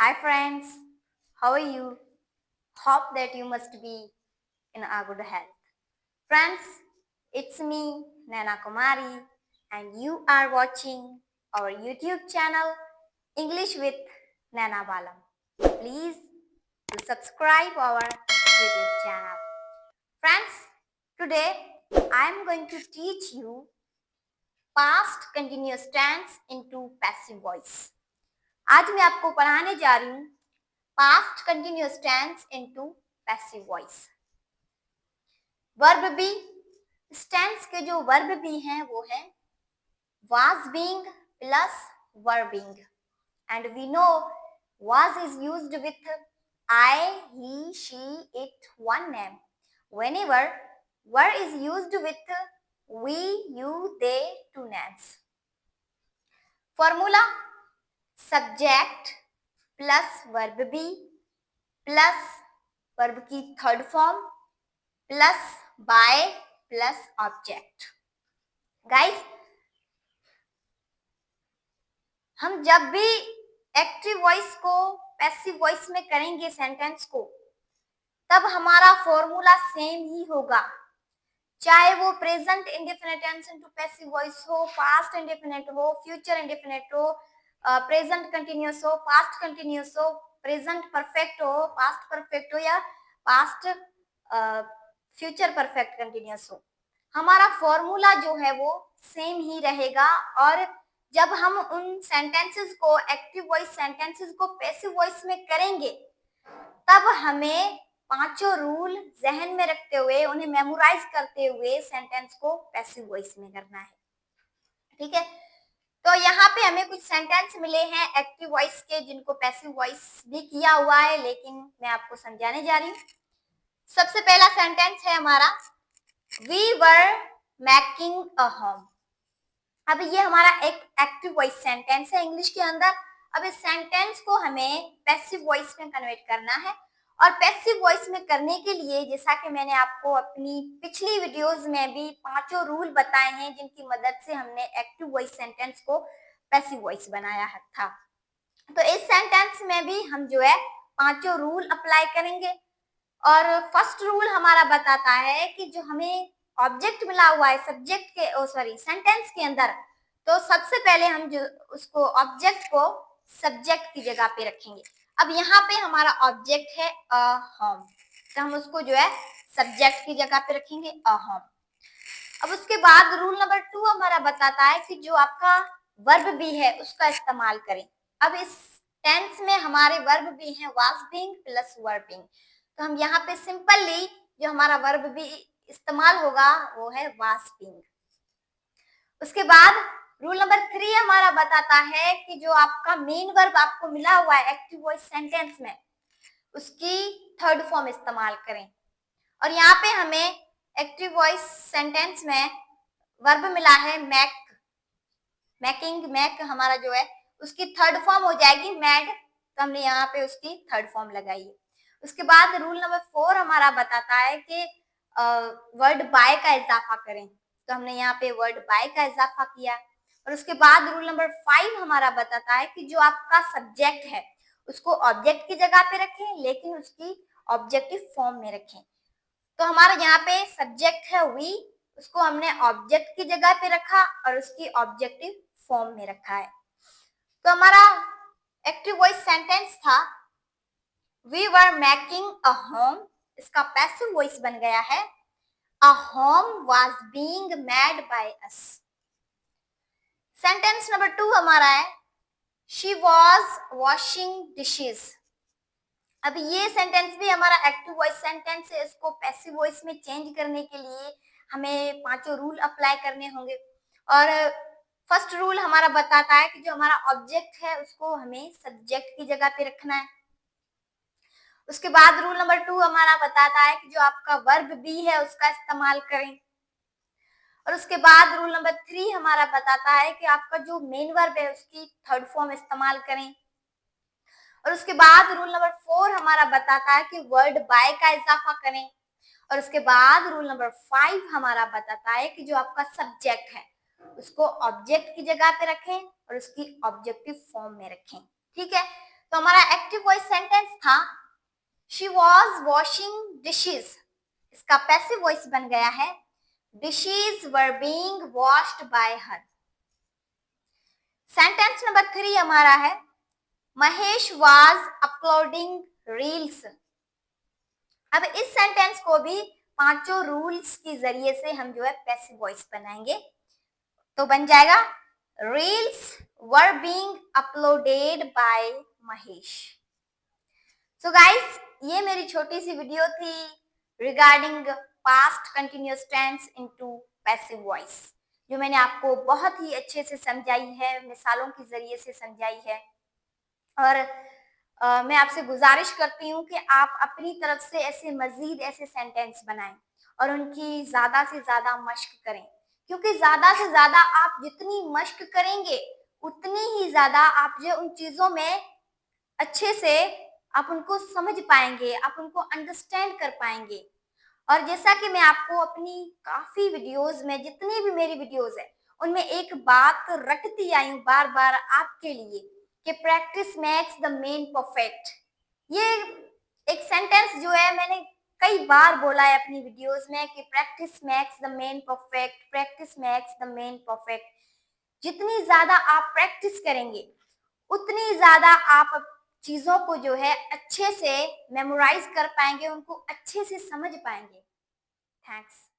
Hi friends, how are you? Hope that you must be in a good health. Friends, it's me, Nana Kumari, and you are watching our YouTube channel English with Nana Balam. Please do subscribe our YouTube channel. Friends, today I am going to teach you past continuous tense into passive voice. आज मैं आपको पढ़ाने जा रही हूँ past continuous tense into passive voice. Verb be, इस tense के जो वर्ब बी हैं वो है was being plus verbing, and we know was is used with I, he, she, it, one name. Whenever were is used with we, you, they, two names. Formula: subject plus verb be plus verb की third form plus by plus object. Guys, हम जब भी active voice को passive voice में करेंगे sentence को, तब हमारा फॉर्मूला सेम ही होगा, चाहे वो present indefinite tense into passive voice हो, पास्ट इंडेफिनिट हो, फ्यूचर इंडेफिनिट हो, प्रेजेंट कंटिन्यूअस हो, पास्ट कंटिन्यूअस हो, प्रेजेंट परफेक्ट हो, पास्ट परफेक्ट हो, या पास्ट फ्यूचर परफेक्ट कंटिन्यूअस हो। हमारा फॉर्मूला जो है वो सेम ही रहेगा। और जब हम उन सेंटेंसेस को, एक्टिव वॉइस सेंटेंसेस को पैसिव वॉइस में करेंगे, तब हमें पांचों रूल जहन में रखते हुए, उन्हें मेमोराइज करते हुए सेंटेंस को पैसिव वॉइस में करना है। ठीक है, तो यहाँ पे हमें कुछ सेंटेंस मिले हैं एक्टिव वॉइस के, जिनको पैसिव वॉइस भी किया हुआ है, लेकिन मैं आपको समझाने जा रही हूँ। सबसे पहला सेंटेंस है हमारा we were making a home. अब ये हमारा एक एक्टिव वॉइस सेंटेंस है इंग्लिश के अंदर। अब इस सेंटेंस को हमें पैसिव वॉइस में कन्वर्ट करना है, और पैसिव वॉइस में करने के लिए, जैसा कि मैंने आपको अपनी पिछली वीडियोस में भी पांचों रूल बताए हैं, जिनकी मदद से हमने एक्टिव वॉइस सेंटेंस को पैसिव वॉइस बनाया था, तो इस सेंटेंस में भी हम जो है पांचों रूल अप्लाई करेंगे। और फर्स्ट रूल हमारा बताता है कि जो हमें ऑब्जेक्ट मिला हुआ है सब्जेक्ट के सेंटेंस के अंदर, तो सबसे पहले हम जो उसको ऑब्जेक्ट को सब्जेक्ट की जगह पे रखेंगे। अब यहाँ पे हमारा ऑब्जेक्ट है अ होम, तो हम उसको जो है सब्जेक्ट की जगह पे रखेंगे अ होम। अब उसके बाद रूल नंबर 2 हमारा बताता है कि जो आपका वर्ब भी है उसका इस्तेमाल करें। अब इस टेंस में हमारे वर्ब भी हैं वाज बीइंग प्लस वर्बिंग, तो हम यहाँ पे सिंपली जो हमारा वर्ब भी इस्तेमाल होगा वो है वाज बीइंग। उसके बाद रूल नंबर 3 हमारा बताता है कि जो आपका मेन वर्ब आपको मिला हुआ है एक्टिव वॉइस सेंटेंस में, उसकी थर्ड फॉर्म इस्तेमाल करें। और यहाँ पे हमें एक्टिव वॉइस सेंटेंस में वर्ब मिला है मैक, मैकिंग, मैक हमारा जो है उसकी थर्ड फॉर्म हो जाएगी मैड, तो हमने यहाँ पे उसकी थर्ड फॉर्म लगाई है। उसके बाद रूल नंबर 4 हमारा बताता है कि वर्ड बाय का इजाफा करें, तो हमने यहाँ पे वर्ड बाय का इजाफा किया। और उसके बाद रूल नंबर 5 हमारा बताता है कि जो आपका सब्जेक्ट है उसको ऑब्जेक्ट की जगह पे रखें, लेकिन उसकी ऑब्जेक्टिव फॉर्म में रखें। तो हमारा यहाँ पे सब्जेक्ट है वी, उसको हमने ऑब्जेक्ट की जगह पे रखा और उसकी ऑब्जेक्टिव फॉर्म में रखा है। तो हमारा एक्टिव वॉइस सेंटेंस था we were making a home, इसका पैसिव वॉइस बन गया है a home was being made by us. Sentence number 2 हमारा है शी वाज वॉशिंग डिशेस। अब ये सेंटेंस भी हमारा एक्टिव वॉइस सेंटेंस है, इसको पैसिव वॉइस में चेंज करने के लिए हमें पांचों रूल अप्लाई करने होंगे। और फर्स्ट रूल हमारा बताता है कि जो हमारा ऑब्जेक्ट है उसको हमें सब्जेक्ट की जगह पे रखना है। उसके बाद रूल नंबर 2 हमारा बताता है कि जो आपका वर्ब भी है उसका इस्तेमाल करें। और उसके बाद रूल नंबर 3 हमारा बताता है कि आपका जो मेन वर्ब है उसकी थर्ड फॉर्म इस्तेमाल करें। और उसके बाद रूल नंबर 4 हमारा बताता है कि वर्ड बाय का इजाफा करें। और उसके बाद रूल नंबर 5 हमारा बताता है कि जो आपका सब्जेक्ट है उसको ऑब्जेक्ट की जगह पे रखें और उसकी ऑब्जेक्टिव फॉर्म में रखें। ठीक है, तो हमारा एक्टिव वॉइस सेंटेंस था शी वॉज वॉशिंग डिशेज, इसका पैसिव वॉइस बन गया है dishes were being washed bye her. Sentence number 3 हमारा है महेश वाज अपलोडिंग रील्स। अब इस सेंटेंस को भी पांचों रूल्स के जरिए से हम जो है पैसिव वॉइस बनाएंगे। तो बन जाएगा reels were being uploaded by Mahesh. So guys, ये मेरी छोटी सी वीडियो थी regarding past continuous tense into passive voice, जो मैंने आपको बहुत ही अच्छे से समझाई है, मिसालों के जरिए से समझाई है। और मैं आपसे गुजारिश करती हूँ कि आप अपनी तरफ से ऐसे मजीद ऐसे सेंटेंस बनाएं और उनकी ज्यादा से ज्यादा मश्क करें, क्योंकि ज्यादा से ज्यादा आप जितनी मश्क करेंगे उतनी ही ज्यादा आप जो उन चीजों में अच्छे से आप उनको समझ पाएंगे, आप उनको अंडरस्टैंड कर पाएंगे। और जैसा कि मैं आपको अपनी काफी वीडियोस में, जितनी भी मेरी वीडियोस है उनमें एक बात रटती आई हूँ बार बार आपके लिए कि practice makes the man perfect. ये एक सेंटेंस जो है मैंने कई बार बोला है अपनी वीडियोस में कि practice makes the man perfect, practice makes the man perfect. जितनी ज्यादा आप प्रैक्टिस करेंगे उतनी ज्यादा आप चीजों को जो है अच्छे से मेमोराइज कर पाएंगे, उनको अच्छे से समझ पाएंगे। थैंक्स।